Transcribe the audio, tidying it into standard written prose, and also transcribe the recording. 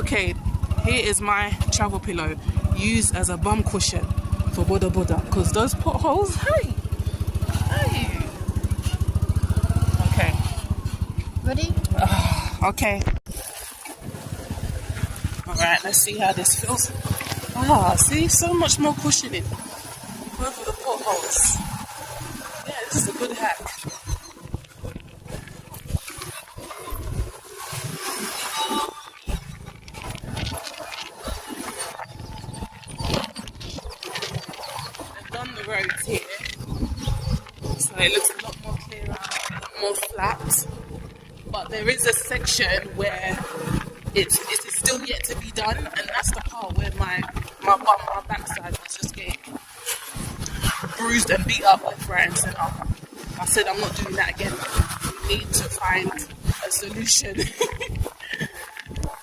Okay, here is my travel pillow used as a bum cushion for boda because those potholes, hey. Okay. Ready? Okay. Alright, let's see how this feels. See, so much more cushioning over the potholes. Yeah, this is a good hack. I've done the roads here, so it looks a lot more clearer, a lot more flat. But there is a section where it is still yet to be done, and that's the part where my backside was just getting bruised and beat up left, right, and centre. I said I'm not doing that again. We need to find a solution